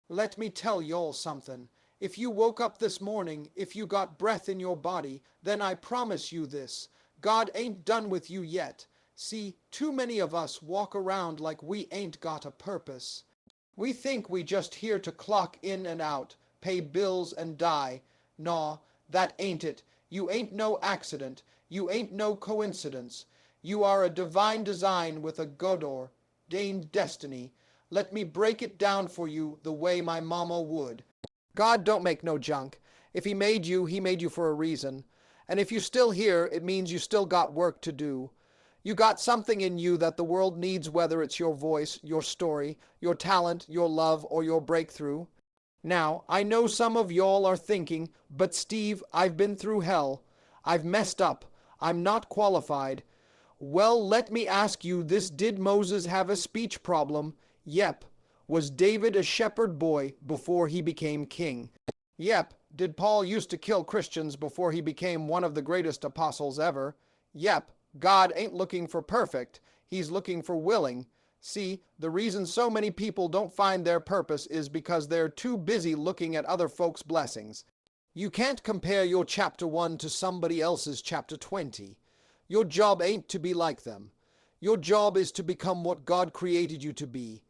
Let me tell y'all something. If you woke up this morning, if you got breath in your body, then I promise you this. God ain't done with you yet. See, too many of us walk around like we ain't got a purpose. We think we just here to clock in and out, pay bills and die. Naw, that ain't it. You ain't no accident. You ain't no coincidence. You are a divine design with a God-ordained destiny. Let me break it down for you the way my mama would. God don't make no junk. If he made you for a reason. And if you're still here, it means you still got work to do. You got something in you that the world needs, whether it's your voice, your story, your talent, your love, or your breakthrough. Now, I know some of y'all are thinking, but Steve, I've been through hell. I've messed up. I'm not qualified. Well, let me ask you this: did Moses have a speech problem? Yep. Was David a shepherd boy before he became king? Yep. Did Paul used to kill Christians before he became one of the greatest apostles ever? Yep. God ain't looking for perfect. He's looking for willing. See, the reason so many people don't find their purpose is because they're too busy looking at other folks' blessings. You can't compare your chapter 1 to somebody else's chapter 20. Your job ain't to be like them. Your job is to become what God created you to be.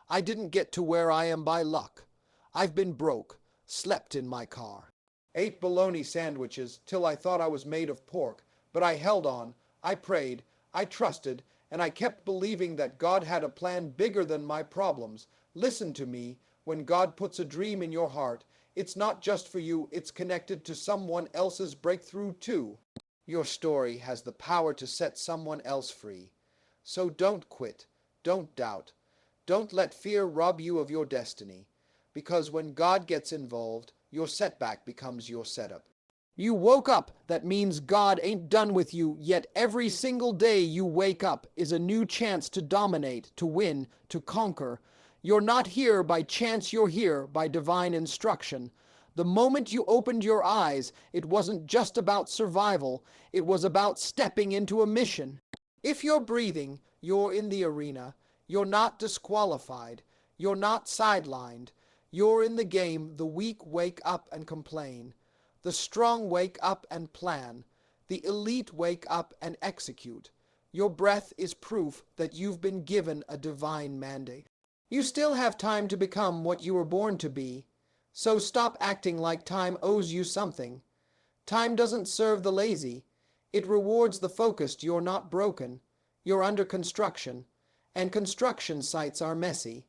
I didn't get to where I am by luck. I've been broke, slept in my car, ate bologna sandwiches till I thought I was made of pork, but I held on, I prayed, I trusted, and I kept believing that God had a plan bigger than my problems. Listen to me, when God puts a dream in your heart, it's not just for you, it's connected to someone else's breakthrough too. Your story has the power to set someone else free. So don't quit, don't doubt. Don't let fear rob you of your destiny, because when God gets involved, your setback becomes your setup. You woke up, that means God ain't done with you, yet every single day you wake up is a new chance to dominate, to win, to conquer. You're not here by chance, you're here by divine instruction. The moment you opened your eyes, it wasn't just about survival, it was about stepping into a mission. If you're breathing, you're in the arena. You're not disqualified. You're not sidelined. You're in the game. The weak wake up and complain. The strong wake up and plan. The elite wake up and execute. Your breath is proof that you've been given a divine mandate. You still have time to become what you were born to be. So stop acting like time owes you something. Time doesn't serve the lazy. It rewards the focused. You're not broken. You're under construction. And construction sites are messy.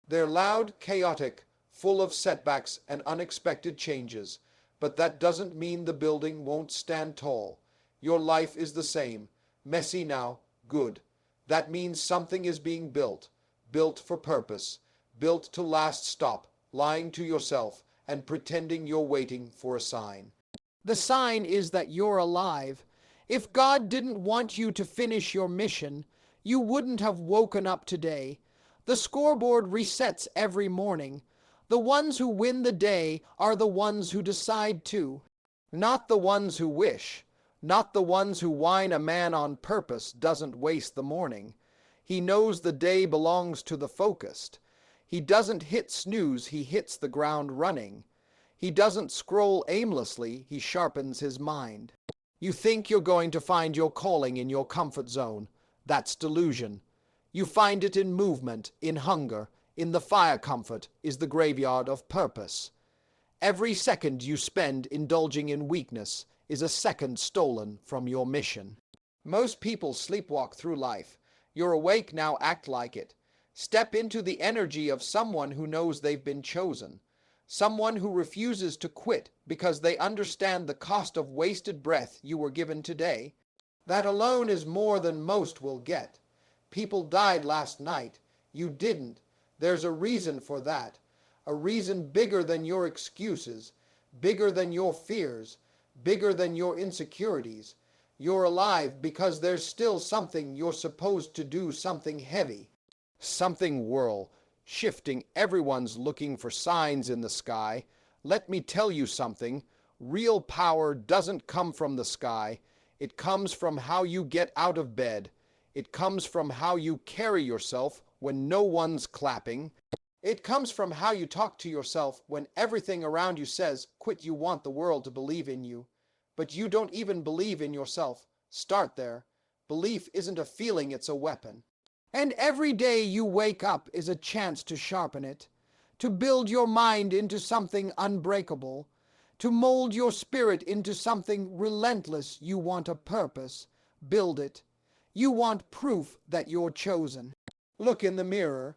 They're loud, chaotic, full of setbacks and unexpected changes. But that doesn't mean the building won't stand tall. Your life is the same. Messy now, good. That means something is being built. Built for purpose. Built to last. Stop lying to yourself and pretending you're waiting for a sign. The sign is that you're alive. If God didn't want you to finish your mission, you wouldn't have woken up today. The scoreboard resets every morning. The ones who win the day are the ones who decide to, not the ones who wish, not the ones who whine. A man on purpose doesn't waste the morning. He knows the day belongs to the focused. He doesn't hit snooze, he hits the ground running. He doesn't scroll aimlessly, he sharpens his mind. You think you're going to find your calling in your comfort zone. That's delusion. You find it in movement, in hunger, in the fire. Comfort is the graveyard of purpose. Every second you spend indulging in weakness is a second stolen from your mission. Most people sleepwalk through life. You're awake now, act like it. Step into the energy of someone who knows they've been chosen. Someone who refuses to quit because they understand the cost of wasted breath you were given today. That alone is more than most will get. People died last night. You didn't. There's a reason for that. A reason bigger than your excuses, bigger than your fears, bigger than your insecurities. You're alive because there's still something you're supposed to do, something heavy. Something whirl, shifting. Everyone's looking for signs in the sky. Let me tell you something. Real power doesn't come from the sky. It comes from how you get out of bed. It comes from how you carry yourself when no one's clapping. It comes from how you talk to yourself when everything around you says, quit, you want the world to believe in you. But you don't even believe in yourself. Start there. Belief isn't a feeling, it's a weapon. And every day you wake up is a chance to sharpen it, to build your mind into something unbreakable, to mold your spirit into something relentless. You want a purpose. Build it. You want proof that you're chosen. Look in the mirror.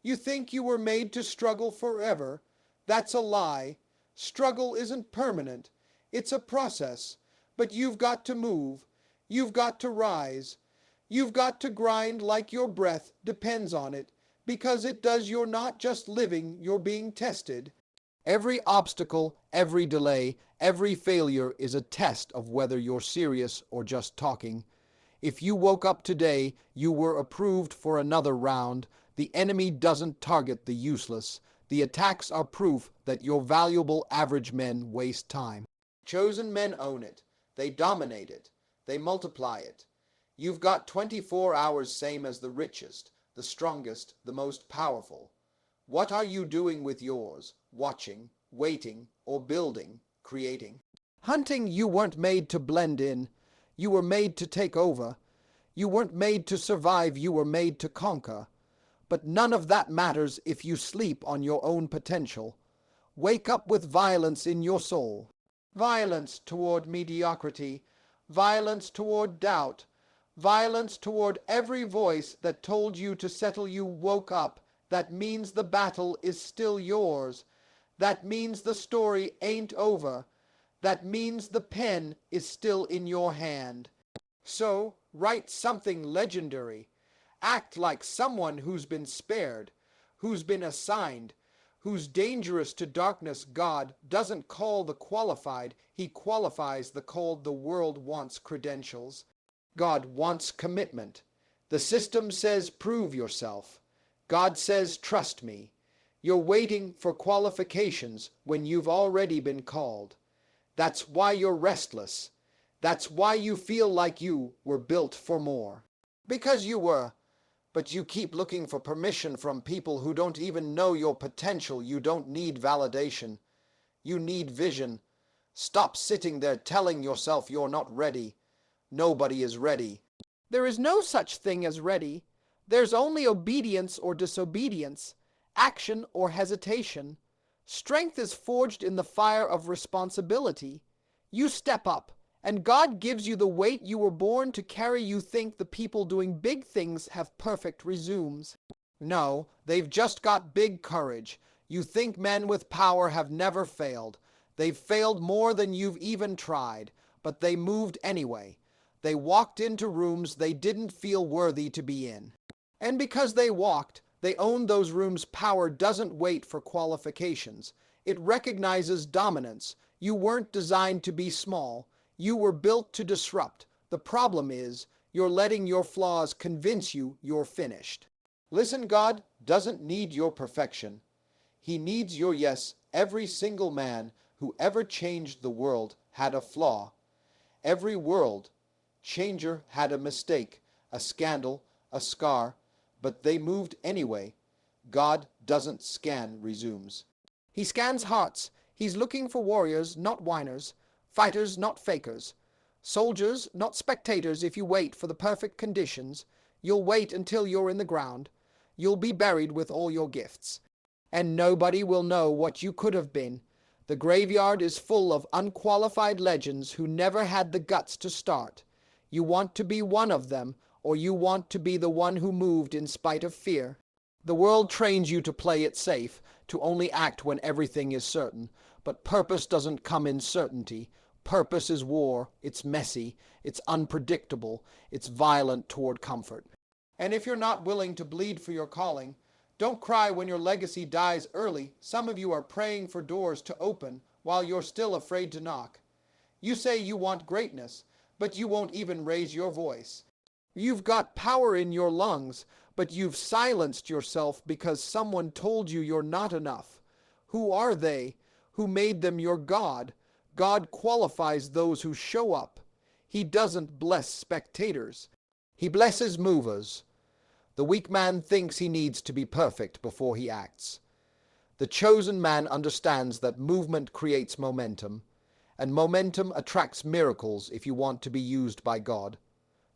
You think you were made to struggle forever. That's a lie. Struggle isn't permanent. It's a process. But you've got to move. You've got to rise. You've got to grind like your breath depends on it, because it does. You're not just living, you're being tested. Every obstacle, every delay, every failure is a test of whether you're serious or just talking. If you woke up today, you were approved for another round. The enemy doesn't target the useless. The attacks are proof that your valuable average men waste time. Chosen men own it. They dominate it. They multiply it. You've got 24 hours, same as the richest, the strongest, the most powerful. What are you doing with yours? Watching, waiting, or building, creating? Hunting, you weren't made to blend in. You were made to take over. You weren't made to survive, you were made to conquer. But none of that matters if you sleep on your own potential. Wake up with violence in your soul. Violence toward mediocrity. Violence toward doubt. Violence toward every voice that told you to settle. You woke up. That means the battle is still yours. That means the story ain't over. That means the pen is still in your hand. So, write something legendary. Act like someone who's been spared, who's been assigned, who's dangerous to darkness. God doesn't call the qualified, he qualifies the called. The world wants credentials. God wants commitment. The system says prove yourself. God says trust me. You're waiting for qualifications when you've already been called. That's why you're restless. That's why you feel like you were built for more. Because you were. But you keep looking for permission from people who don't even know your potential. You don't need validation. You need vision. Stop sitting there telling yourself you're not ready. Nobody is ready. There is no such thing as ready. There's only obedience or disobedience, action or hesitation. Strength is forged in the fire of responsibility. You step up, and God gives you the weight you were born to carry. You think the people doing big things have perfect resumes. No, they've just got big courage. You think men with power have never failed. They've failed more than you've even tried, but they moved anyway. They walked into rooms they didn't feel worthy to be in. And because they walked, they own those rooms. Power doesn't wait for qualifications. It recognizes dominance. You weren't designed to be small. You were built to disrupt. The problem is, you're letting your flaws convince you you're finished. Listen, God doesn't need your perfection. He needs your yes. Every single man who ever changed the world had a flaw. Every world changer had a mistake, a scandal, a scar, but they moved anyway. God doesn't scan resumes. He scans hearts. He's looking for warriors, not whiners, fighters, not fakers, soldiers, not spectators. If you wait for the perfect conditions, you'll wait until you're in the ground. You'll be buried with all your gifts, and nobody will know what you could have been. The graveyard is full of unqualified legends who never had the guts to start. You want to be one of them, or you want to be the one who moved in spite of fear. The world trains you to play it safe, to only act when everything is certain. But purpose doesn't come in certainty. Purpose is war. It's messy. It's unpredictable. It's violent toward comfort. And if you're not willing to bleed for your calling, don't cry when your legacy dies early. Some of you are praying for doors to open while you're still afraid to knock. You say you want greatness, but you won't even raise your voice. You've got power in your lungs, but you've silenced yourself because someone told you you're not enough. Who are they? Who made them your God? God qualifies those who show up. He doesn't bless spectators. He blesses movers. The weak man thinks he needs to be perfect before he acts. The chosen man understands that movement creates momentum, and momentum attracts miracles if you want to be used by God.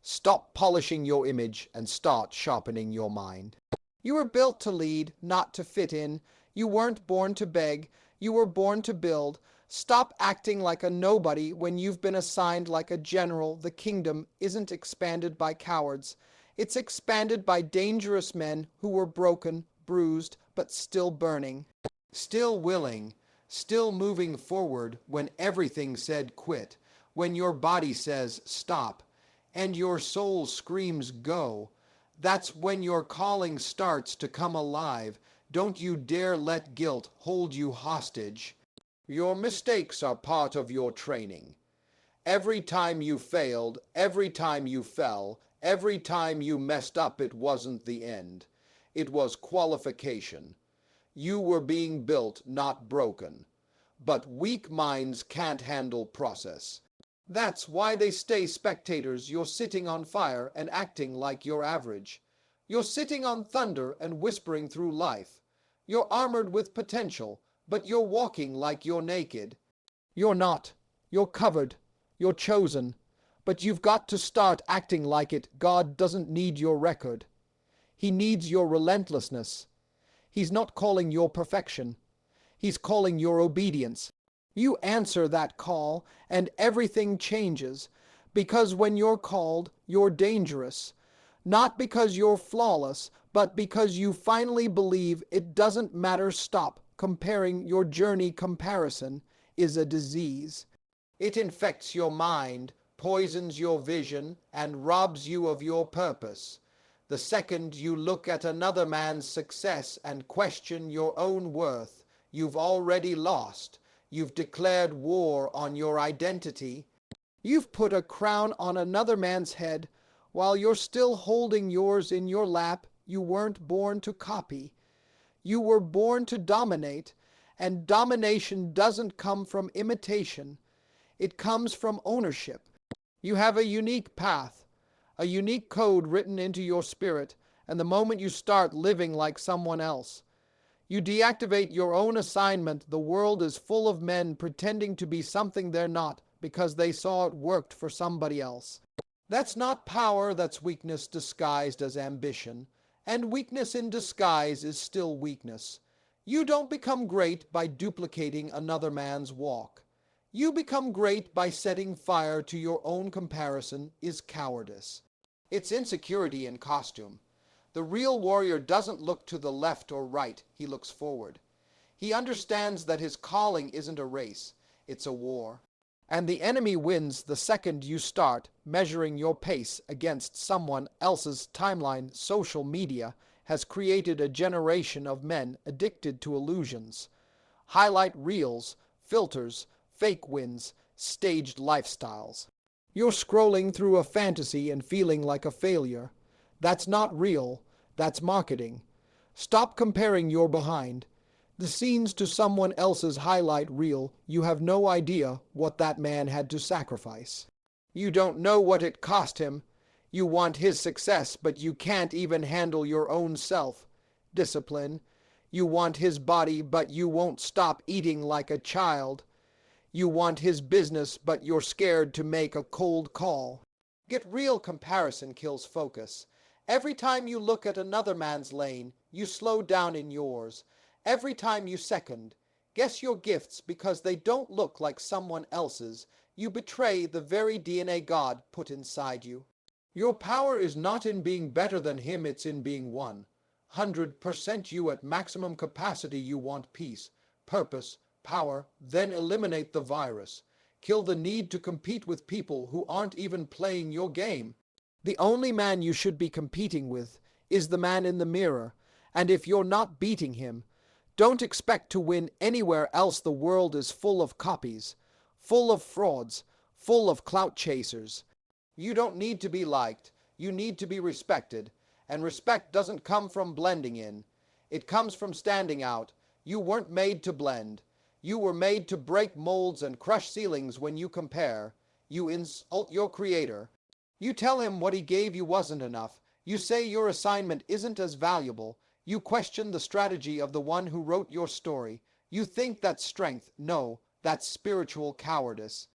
Stop polishing your image and start sharpening your mind. You were built to lead, not to fit in. You weren't born to beg. You were born to build. Stop acting like a nobody when you've been assigned like a general. The kingdom isn't expanded by cowards. It's expanded by dangerous men who were broken, bruised, but still burning. Still willing, still moving forward when everything said quit, when your body says stop, and your soul screams go. That's when your calling starts to come alive. Don't you dare let guilt hold you hostage. Your mistakes are part of your training. Every time you failed, every time you fell, every time you messed up, it wasn't the end. It was qualification. You were being built, not broken. But weak minds can't handle process. That's why they stay spectators. You're sitting on fire and acting like you're average. You're sitting on thunder and whispering through life. You're armored with potential, but you're walking like you're naked. You're not. You're covered. You're chosen. But you've got to start acting like it. God doesn't need your record. He needs your relentlessness. He's not calling your perfection. He's calling your obedience. You answer that call, and everything changes. Because when you're called, you're dangerous. Not because you're flawless, but because you finally believe it doesn't matter. Stop comparing. Your journey. Comparison is a disease. It infects your mind, poisons your vision, and robs you of your purpose. The second you look at another man's success and question your own worth, you've already lost. You've declared war on your identity. You've put a crown on another man's head while you're still holding yours in your lap. You weren't born to copy. You were born to dominate, and domination doesn't come from imitation. It comes from ownership. You have a unique path, a unique code written into your spirit, and the moment you start living like someone else, you deactivate your own assignment. The world is full of men pretending to be something they're not because they saw it worked for somebody else. That's not power, that's weakness disguised as ambition. And weakness in disguise is still weakness. You don't become great by duplicating another man's walk. You become great by setting fire to your own. Comparison is cowardice. It's insecurity in costume. The real warrior doesn't look to the left or right, he looks forward. He understands that his calling isn't a race, it's a war. And the enemy wins the second you start measuring your pace against someone else's timeline. Social media has created a generation of men addicted to illusions. Highlight reels, filters, fake wins, staged lifestyles. You're scrolling through a fantasy and feeling like a failure. That's not real, that's marketing. Stop comparing your behind the scenes to someone else's highlight reel. You have no idea what that man had to sacrifice. You don't know what it cost him. You want his success, but you can't even handle your own self. Discipline. You want his body, but you won't stop eating like a child. You want his business, but you're scared to make a cold call. Get real. Comparison kills focus. Every time you look at another man's lane, you slow down in yours. Every time you second, guess your gifts because they don't look like someone else's, you betray the very DNA God put inside you. Your power is not in being better than him, it's in being 100% you at maximum capacity. You want peace, purpose, power, then eliminate the virus. Kill the need to compete with people who aren't even playing your game. The only man you should be competing with is the man in the mirror, and if you're not beating him, don't expect to win anywhere else. The world is full of copies, full of frauds, full of clout chasers. You don't need to be liked, you need to be respected, and respect doesn't come from blending in. It comes from standing out. You weren't made to blend. You were made to break molds and crush ceilings. When you compare, you insult your creator. You tell him what he gave you wasn't enough. You say your assignment isn't as valuable. You question the strategy of the one who wrote your story. You think that's strength. No, that's spiritual cowardice.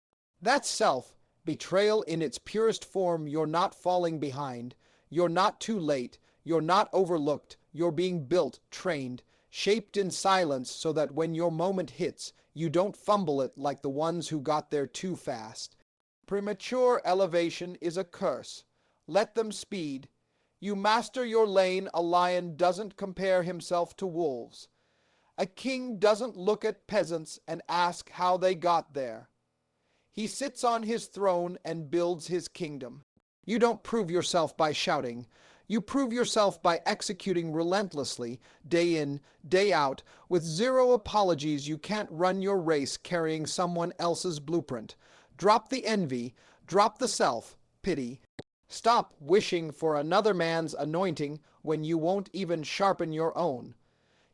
That's self-betrayal in its purest form. You're not falling behind. You're not too late. You're not overlooked. You're being built, trained, shaped in silence so that when your moment hits, you don't fumble it like the ones who got there too fast. Premature elevation is a curse. Let them speed. You master your lane. A lion doesn't compare himself to wolves. A king doesn't look at peasants and ask how they got there. He sits on his throne and builds his kingdom. You don't prove yourself by shouting. You prove yourself by executing relentlessly, day in, day out, with zero apologies. You can't run your race carrying someone else's blueprint. Drop the envy, drop the self-pity. Stop wishing for another man's anointing when you won't even sharpen your own.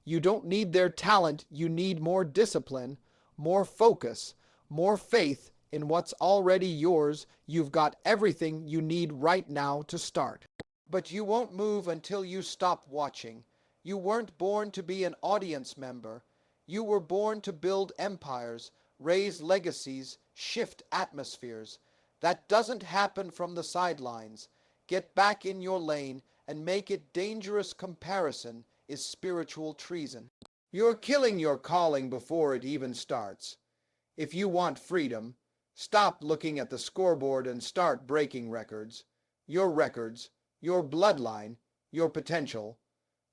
You don't need their talent, you need more discipline, more focus, more faith in what's already yours. You've got everything you need right now to start. But you won't move until you stop watching. You weren't born to be an audience member. You were born to build empires, raise legacies, shift atmospheres. That doesn't happen from the sidelines. Get back in your lane and make it dangerous. Comparison is spiritual treason. You're killing your calling before it even starts. If you want freedom, stop looking at the scoreboard and start breaking records. Your bloodline, your potential.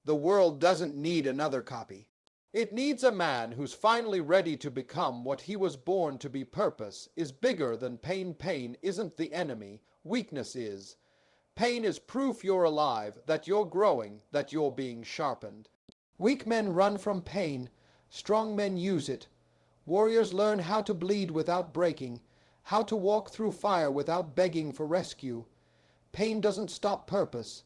The world doesn't need another copy. It needs a man who's finally ready to become what he was born to be. Purpose is bigger than pain. Pain isn't the enemy. Weakness is. Pain is proof you're alive, that you're growing, that you're being sharpened. Weak men run from pain. Strong men use it. Warriors learn how to bleed without breaking, how to walk through fire without begging for rescue. Pain doesn't stop purpose.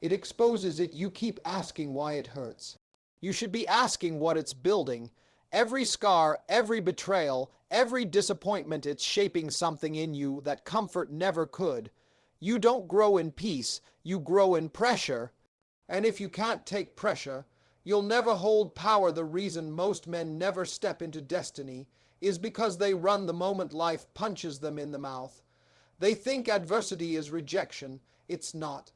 It exposes it. You keep asking why it hurts. You should be asking what it's building. Every scar, every betrayal, every disappointment, it's shaping something in you that comfort never could. You don't grow in peace, you grow in pressure. And if you can't take pressure, you'll never hold power. The reason most men never step into destiny is because they run the moment life punches them in the mouth. They think adversity is rejection. It's not.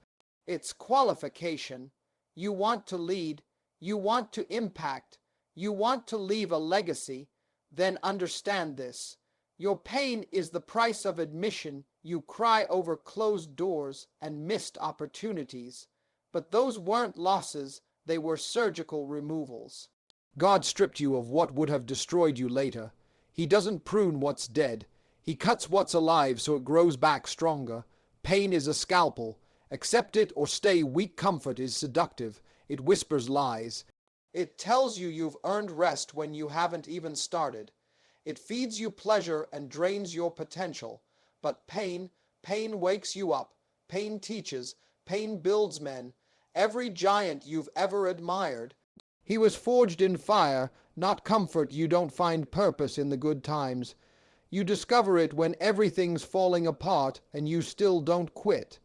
It's qualification. You want to lead. You want to impact. You want to leave a legacy. Then understand this. Your pain is the price of admission. You cry over closed doors and missed opportunities. But those weren't losses. They were surgical removals. God stripped you of what would have destroyed you later. He doesn't prune what's dead. He cuts what's alive so it grows back stronger. Pain is a scalpel. Accept it or stay weak. Comfort is seductive. It whispers lies. It tells you you've earned rest when you haven't even started. It feeds you pleasure and drains your potential. But pain wakes you up. Pain teaches. Pain builds men. Every giant you've ever admired, he was forged in fire, not comfort. You don't find purpose in the good times. You discover it when everything's falling apart and you still don't quit.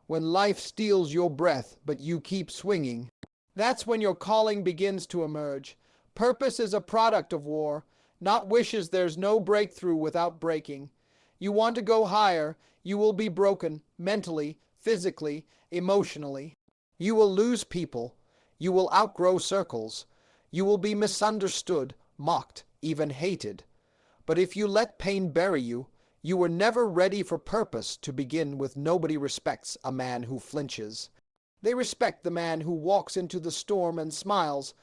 When life steals your breath, but you keep swinging. That's when your calling begins to emerge. Purpose is a product of war, not wishes. There's no breakthrough without breaking. You want to go higher, you will be broken, mentally, physically, emotionally. You will lose people. You will outgrow circles. You will be misunderstood, mocked, even hated. But if you let pain bury you, you were never ready for purpose to begin with. Nobody respects a man who flinches. They respect the man who walks into the storm and smiles,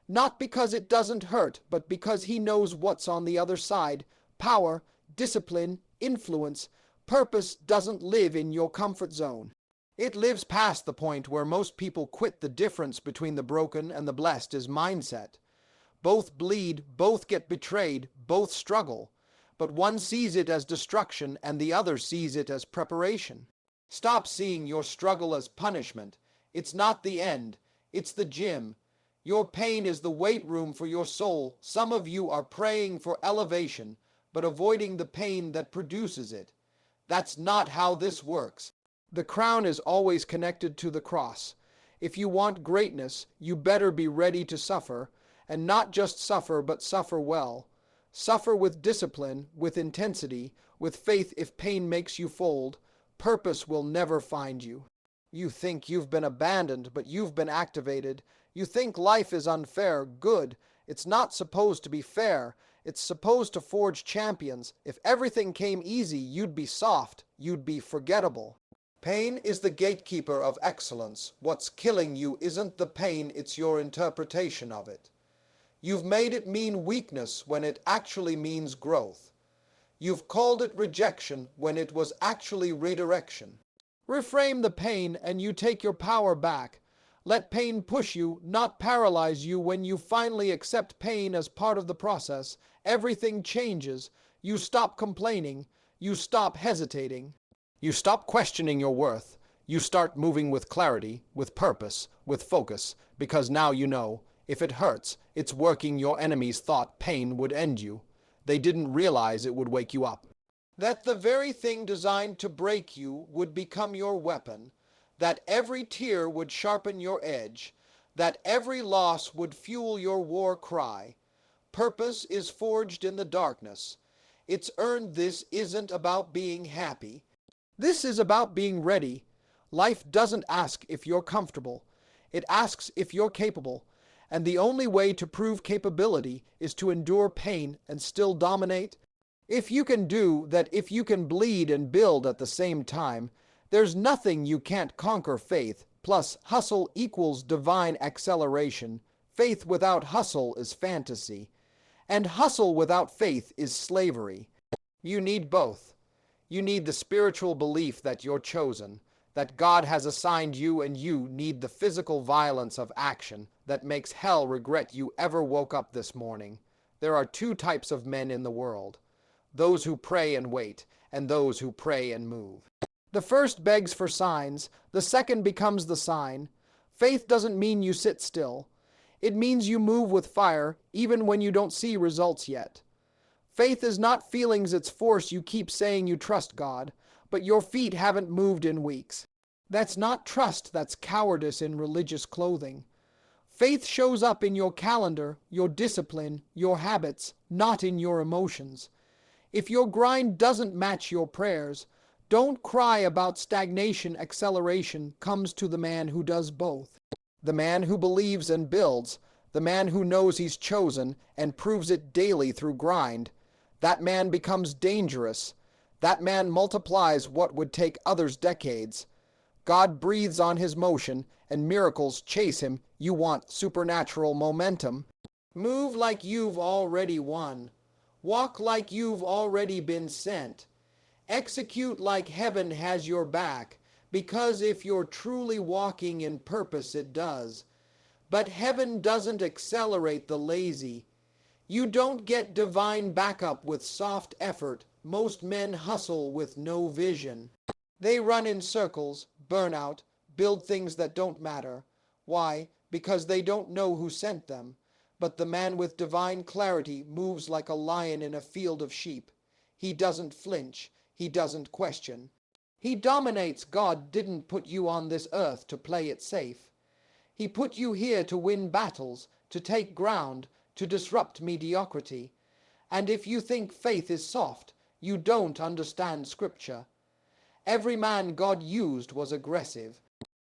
not because it doesn't hurt, but because he knows what's on the other side. Power, discipline, influence. Purpose doesn't live in your comfort zone. It lives past the point where most people quit. The difference between the broken and the blessed is mindset. Both bleed, both get betrayed, both struggle. But one sees it as destruction and the other sees it as preparation. Stop seeing your struggle as punishment. It's not the end. It's the gym. Your pain is the weight room for your soul. Some of you are praying for elevation, but avoiding the pain that produces it. That's not how this works. The crown is always connected to the cross. If you want greatness, you better be ready to suffer, and not just suffer, but suffer well. Suffer with discipline, with intensity, with faith. If pain makes you fold, purpose will never find you. You think you've been abandoned, but you've been activated. You think life is unfair. Good. It's not supposed to be fair. It's supposed to forge champions. If everything came easy, you'd be soft. You'd be forgettable. Pain is the gatekeeper of excellence. What's killing you isn't the pain, it's your interpretation of it. You've made it mean weakness when it actually means growth. You've called it rejection when it was actually redirection. Reframe the pain and you take your power back. Let pain push you, not paralyze you. When you finally accept pain as part of the process, everything changes. You stop complaining. You stop hesitating. You stop questioning your worth. You start moving with clarity, with purpose, with focus, because now you know, if it hurts, it's working. Your enemies thought pain would end you. They didn't realize it would wake you up. That the very thing designed to break you would become your weapon. That every tear would sharpen your edge. That every loss would fuel your war cry. Purpose is forged in the darkness. It's earned. This isn't about being happy. This is about being ready. Life doesn't ask if you're comfortable. It asks if you're capable. And the only way to prove capability is to endure pain and still dominate. If you can do that, if you can bleed and build at the same time, there's nothing you can't conquer. Faith plus hustle equals divine acceleration. Faith without hustle is fantasy. And hustle without faith is slavery. You need both. You need the spiritual belief that you're chosen, that God has assigned you, and you need the physical violence of action that makes hell regret you ever woke up this morning. There are two types of men in the world: those who pray and wait, and those who pray and move. The first begs for signs, the second becomes the sign. Faith doesn't mean you sit still. It means you move with fire, even when you don't see results yet. Faith is not feelings, it's force. You keep saying you trust God, but your feet haven't moved in weeks. That's not trust, that's cowardice in religious clothing. Faith shows up in your calendar, your discipline, your habits, not in your emotions. If your grind doesn't match your prayers, don't cry about stagnation. Acceleration comes to the man who does both. The man who believes and builds, the man who knows he's chosen and proves it daily through grind. That man becomes dangerous. That man multiplies what would take others decades. God breathes on his motion, and miracles chase him. You want supernatural momentum? Move like you've already won. Walk like you've already been sent. Execute like heaven has your back, because if you're truly walking in purpose, it does. But heaven doesn't accelerate the lazy. You don't get divine backup with soft effort. Most men hustle with no vision. They run in circles, burn out, build things that don't matter. Why? Because they don't know who sent them. But the man with divine clarity moves like a lion in a field of sheep. He doesn't flinch. He doesn't question. He dominates. God didn't put you on this earth to play it safe. He put you here to win battles, to take ground, to disrupt mediocrity. And if you think faith is soft, you don't understand Scripture. Every man God used was aggressive.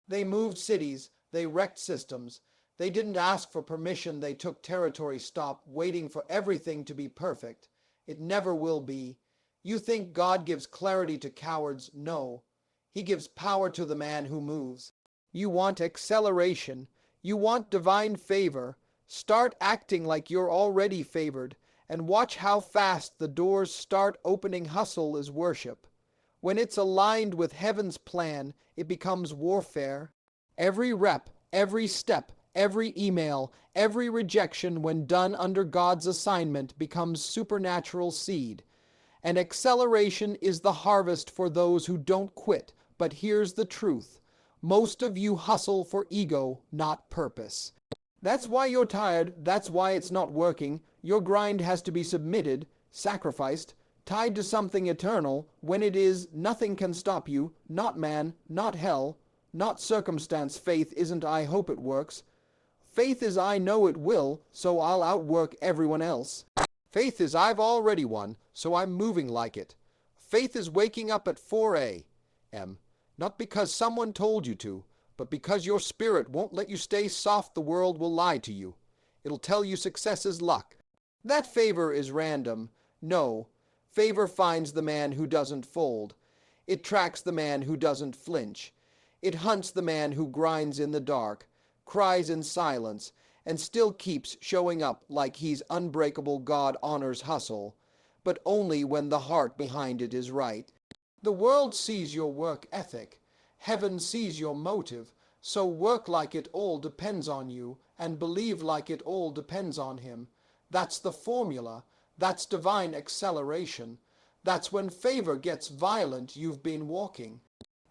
They moved cities, they wrecked systems. They didn't ask for permission, they took territory. Stop waiting for everything to be perfect. It never will be. You think God gives clarity to cowards? No. He gives power to the man who moves. You want acceleration. You want divine favor. Start acting like you're already favored, and watch how fast the doors start opening. Hustle is worship. When it's aligned with heaven's plan, it becomes warfare. Every rep, every step, every email, every rejection, when done under God's assignment, becomes supernatural seed. And acceleration is the harvest for those who don't quit. But here's the truth. Most of you hustle for ego, not purpose. That's why you're tired. That's why it's not working. Your grind has to be submitted, sacrificed, tied to something eternal. When it is, nothing can stop you. Not man, not hell. Not circumstance faith isn't I hope it works. Faith is I know it will, so I'll outwork everyone else. Faith is I've already won, so I'm moving like it. Faith is waking up at 4 a.m., not because someone told you to, but because your spirit won't let you stay soft. The world will lie to you. It'll tell you success is luck. That favor is random. No, favor finds the man who doesn't fold. It tracks the man who doesn't flinch. It hunts the man who grinds in the dark, cries in silence, and still keeps showing up like he's unbreakable. God honors hustle, but only when the heart behind it is right. The world sees your work ethic. Heaven sees your motive. So work like it all depends on you, and believe like it all depends on him. That's the formula. That's divine acceleration. That's when favor gets violent. You've been walking.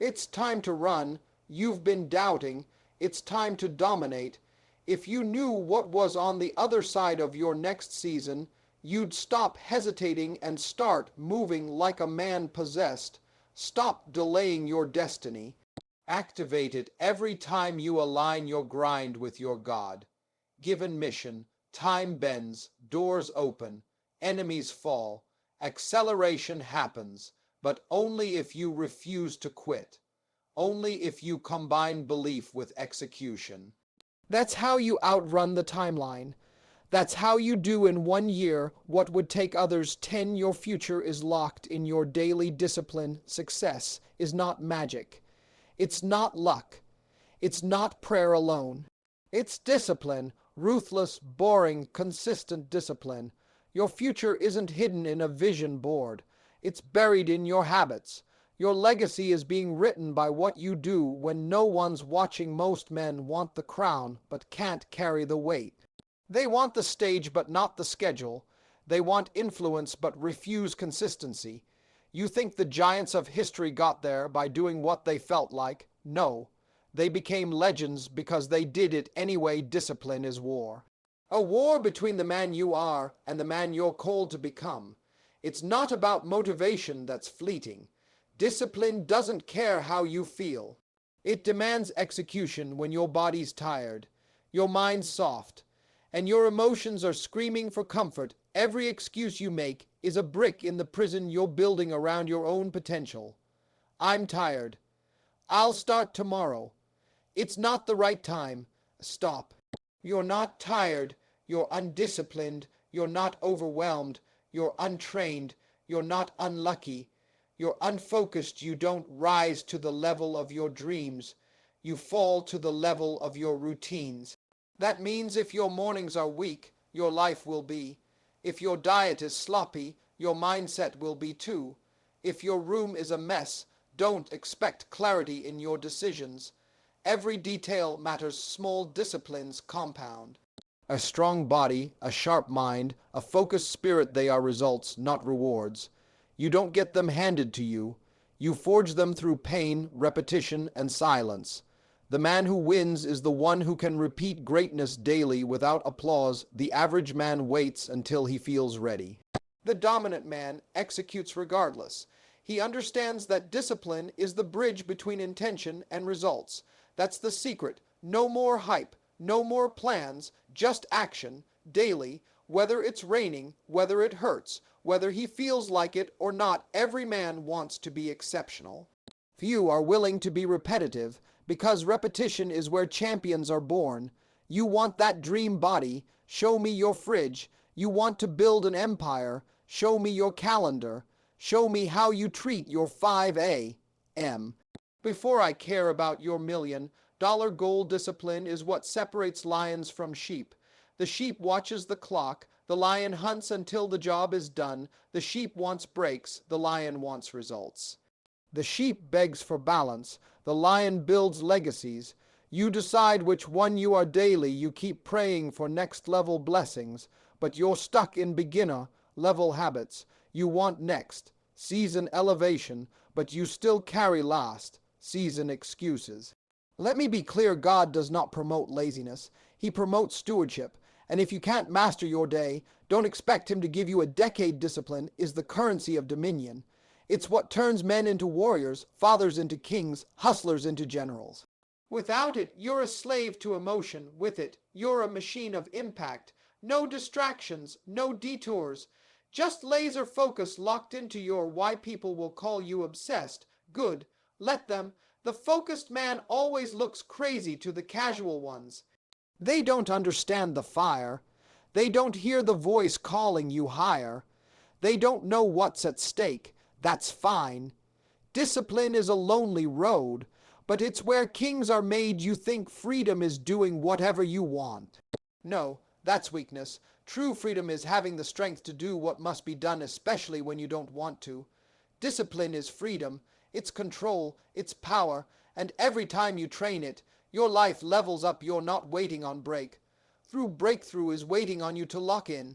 It's time to run. You've been doubting. It's time to dominate. If you knew what was on the other side of your next season, you'd stop hesitating and start moving like a man possessed. Stop delaying your destiny. Activate it every time you align your grind with your God. Given mission, time bends, doors open, enemies fall, acceleration happens, but only if you refuse to quit. Only if you combine belief with execution. That's how you outrun the timeline. That's how you do in 1 year what would take others 10. Your future is locked in your daily discipline. Success is not magic. It's not luck. It's not prayer alone. It's discipline, ruthless, boring, consistent discipline. Your future isn't hidden in a vision board. It's buried in your habits. Your legacy is being written by what you do when no one's watching. Most men want the crown but can't carry the weight. They want the stage but not the schedule. They want influence but refuse consistency. You think the giants of history got there by doing what they felt like? No. They became legends because they did it anyway. Discipline is war. A war between the man you are and the man you're called to become. It's not about motivation that's fleeting. Discipline doesn't care how you feel. It demands execution when your body's tired, your mind's soft, and your emotions are screaming for comfort. Every excuse you make is a brick in the prison you're building around your own potential. I'm tired. I'll start tomorrow. It's not the right time. Stop. You're not tired. You're undisciplined. You're not overwhelmed. You're untrained. You're not unlucky. You're unfocused. You don't rise to the level of your dreams. You fall to the level of your routines. That means if your mornings are weak, your life will be. If your diet is sloppy, your mindset will be too. If your room is a mess, don't expect clarity in your decisions. Every detail matters. Small disciplines compound. A strong body, a sharp mind, a focused spirit, they are results, not rewards. You don't get them handed to you. You forge them through pain, repetition, and silence. The man who wins is the one who can repeat greatness daily without applause. The average man waits until he feels ready. The dominant man executes regardless. He understands that discipline is the bridge between intention and results. That's the secret. No more hype, no more plans, just action, daily, whether it's raining, whether it hurts, whether he feels like it or not. Every man wants to be exceptional. Few are willing to be repetitive, because repetition is where champions are born. You want that dream body? Show me your fridge. You want to build an empire? Show me your calendar. Show me how you treat your 5 a.m. Before I care about your $1,000,000 goal, discipline is what separates lions from sheep. The sheep watches the clock. The lion hunts until the job is done. The sheep wants breaks. The lion wants results. The sheep begs for balance. The lion builds legacies. You decide which one you are daily. You keep praying for next level blessings, but you're stuck in beginner level habits. You want next season elevation, but you still carry last season excuses. Let me be clear, God does not promote laziness. He promotes stewardship. And if you can't master your day, don't expect him to give you a decade. Discipline is the currency of dominion. It's what turns men into warriors, fathers into kings, hustlers into generals. Without it, you're a slave to emotion. With it, you're a machine of impact. No distractions, no detours. Just laser focus locked into your why. People will call you obsessed. Good. Let them. The focused man always looks crazy to the casual ones. They don't understand the fire. They don't hear the voice calling you higher. They don't know what's at stake. That's fine. Discipline is a lonely road, but it's where kings are made. You think freedom is doing whatever you want. No, that's weakness. True freedom is having the strength to do what must be done, especially when you don't want to. Discipline is freedom. It's control. It's power. And every time you train it, your life levels up. You're not waiting on break. Breakthrough is waiting on you to lock in.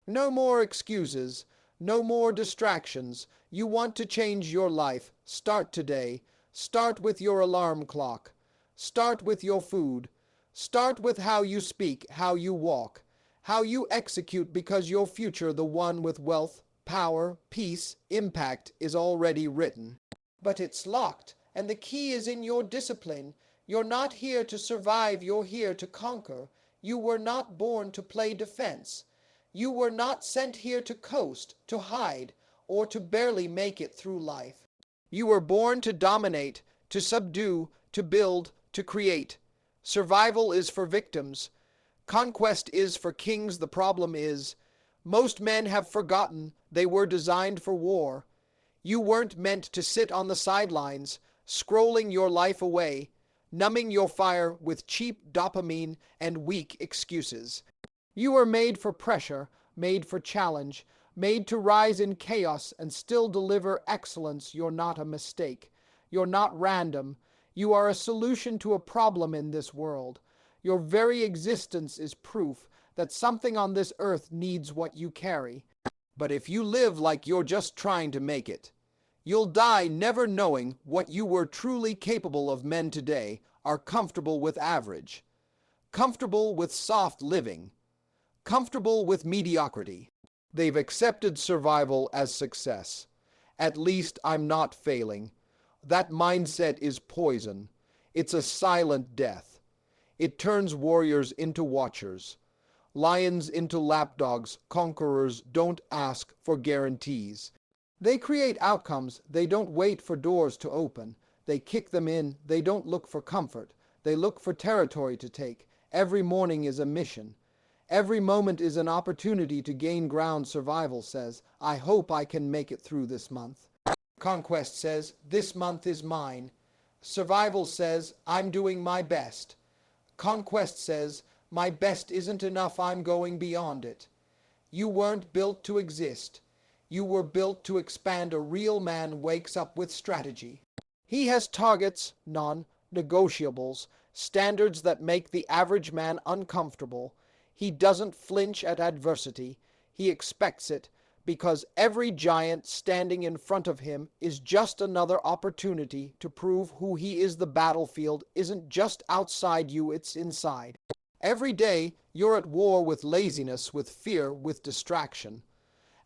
No more excuses. No more distractions. You want to change your life. Start today. Start with your alarm clock. Start with your food. Start with how you speak, how you walk, how you execute, because your future, the one with wealth, power, peace, impact, is already written. But it's locked, and the key is in your discipline. You're not here to survive, you're here to conquer. You were not born to play defense. You were not sent here to coast, to hide, or to barely make it through life. You were born to dominate, to subdue, to build, to create. Survival is for victims. Conquest is for kings. The problem is, most men have forgotten they were designed for war. You weren't meant to sit on the sidelines, scrolling your life away, numbing your fire with cheap dopamine and weak excuses. You were made for pressure, made for challenge, made to rise in chaos and still deliver excellence. You're not a mistake. You're not random. You are a solution to a problem in this world. Your very existence is proof that something on this earth needs what you carry. But if you live like you're just trying to make it, you'll die never knowing what you were truly capable of. Men today are comfortable with average, comfortable with soft living, comfortable with mediocrity. They've accepted survival as success. At least I'm not failing. That mindset is poison. It's a silent death. It turns warriors into watchers, lions into lapdogs. Conquerors don't ask for guarantees. They create outcomes. They don't wait for doors to open. They kick them in. They don't look for comfort. They look for territory to take. Every morning is a mission. Every moment is an opportunity to gain ground. Survival says, I hope I can make it through this month. Conquest says, this month is mine. Survival says, I'm doing my best. Conquest says, my best isn't enough, I'm going beyond it. You weren't built to exist. You were built to expand. A real man wakes up with strategy. He has targets, non-negotiables, standards that make the average man uncomfortable. He doesn't flinch at adversity. He expects it, because every giant standing in front of him is just another opportunity to prove who he is. The battlefield isn't just outside you, it's inside. Every day you're at war with laziness, with fear, with distraction.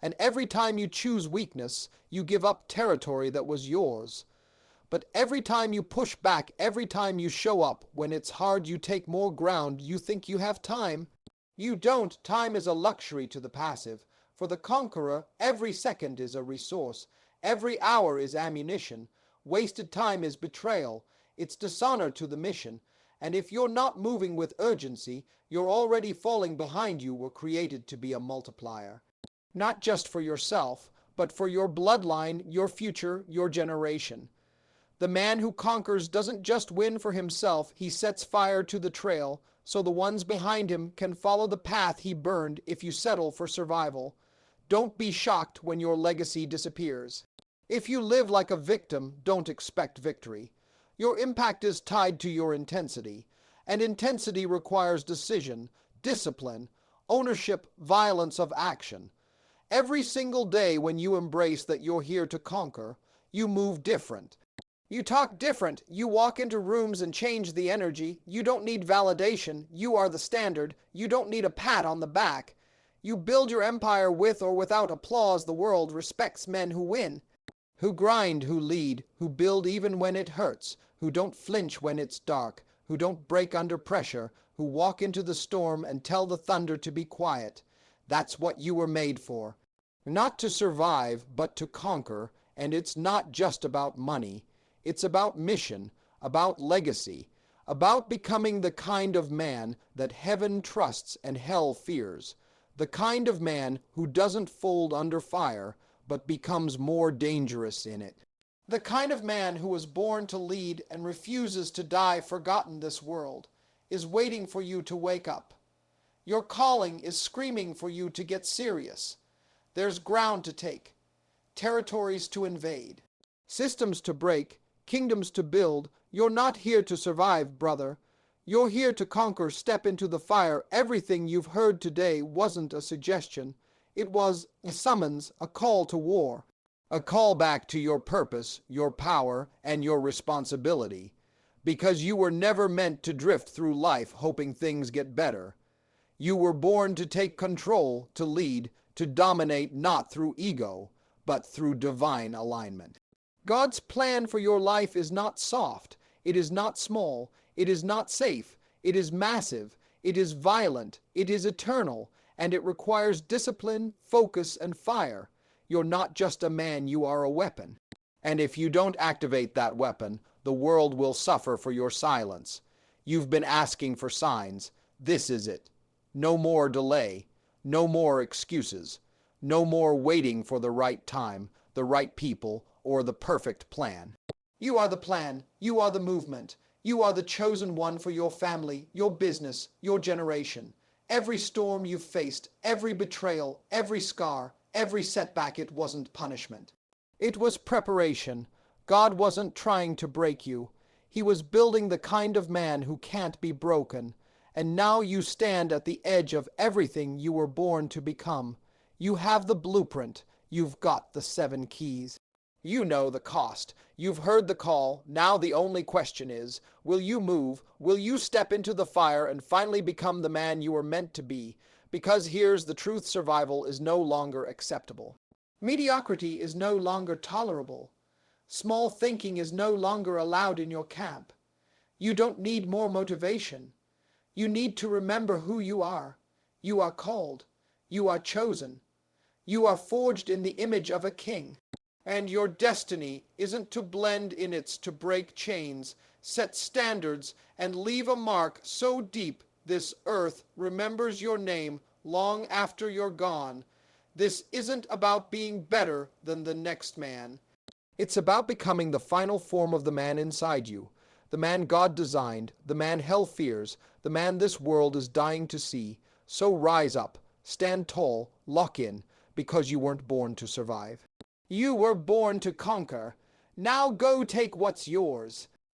And every time you choose weakness, you give up territory that was yours. But every time you push back, every time you show up, when it's hard you take more ground. You think you have time. You don't. Time is a luxury to the passive. For the conqueror, every second is a resource. Every hour is ammunition. Wasted time is betrayal. It's dishonor to the mission. And if you're not moving with urgency, you're already falling behind. You were created to be a multiplier. Not just for yourself, but for your bloodline, your future, your generation. The man who conquers doesn't just win for himself. He sets fire to the trail, so the ones behind him can follow the path he burned. If you settle for survival, don't be shocked when your legacy disappears. If you live like a victim, don't expect victory. Your impact is tied to your intensity, and intensity requires decision, discipline, ownership, violence of action. Every single day when you embrace that you're here to conquer, you move different. You talk different. You walk into rooms and change the energy. You don't need validation. You are the standard. You don't need a pat on the back. You build your empire with or without applause. The world respects men who win, who grind, who lead, who build even when it hurts, who don't flinch when it's dark, who don't break under pressure, who walk into the storm and tell the thunder to be quiet. That's what you were made for. Not to survive, but to conquer, and it's not just about money. It's about mission, about legacy, about becoming the kind of man that heaven trusts and hell fears, the kind of man who doesn't fold under fire, but becomes more dangerous in it. The kind of man who was born to lead and refuses to die forgotten this world, is waiting for you to wake up. Your calling is screaming for you to get serious. There's ground to take, territories to invade, systems to break, kingdoms to build. You're not here to survive, brother. You're here to conquer. Step into the fire. Everything you've heard today wasn't a suggestion. It was a summons, a call to war, a call back to your purpose, your power, and your responsibility. Because you were never meant to drift through life hoping things get better. You were born to take control, to lead, to dominate, not through ego, but through divine alignment. God's plan for your life is not soft. It is not small. It is not safe. It is massive. It is violent. It is eternal. And it requires discipline, focus, and fire. You're not just a man, you are a weapon. And if you don't activate that weapon, the world will suffer for your silence. You've been asking for signs. This is it. No more delay. No more excuses. No more waiting for the right time, the right people, or the perfect plan. You are the plan. You are the movement. You are the chosen one for your family, your business, your generation. Every storm you've faced, every betrayal, every scar, every setback, it wasn't punishment. It was preparation. God wasn't trying to break you. He was building the kind of man who can't be broken. And now you stand at the edge of everything you were born to become. You have the blueprint. You've got the 7 keys. You know the cost. You've heard the call. Now the only question is, will you move? Will you step into the fire and finally become the man you were meant to be? Because here's the truth: survival is no longer acceptable. Mediocrity is no longer tolerable. Small thinking is no longer allowed in your camp. You don't need more motivation. You need to remember who you are. You are called. You are chosen. You are forged in the image of a king. And your destiny isn't to blend in, it's to break chains, set standards, and leave a mark so deep this earth remembers your name long after you're gone. This isn't about being better than the next man. It's about becoming the final form of the man inside you, the man God designed, the man hell fears, the man this world is dying to see. So rise up, stand tall, lock in, because you weren't born to survive. You were born to conquer. Now go take what's yours.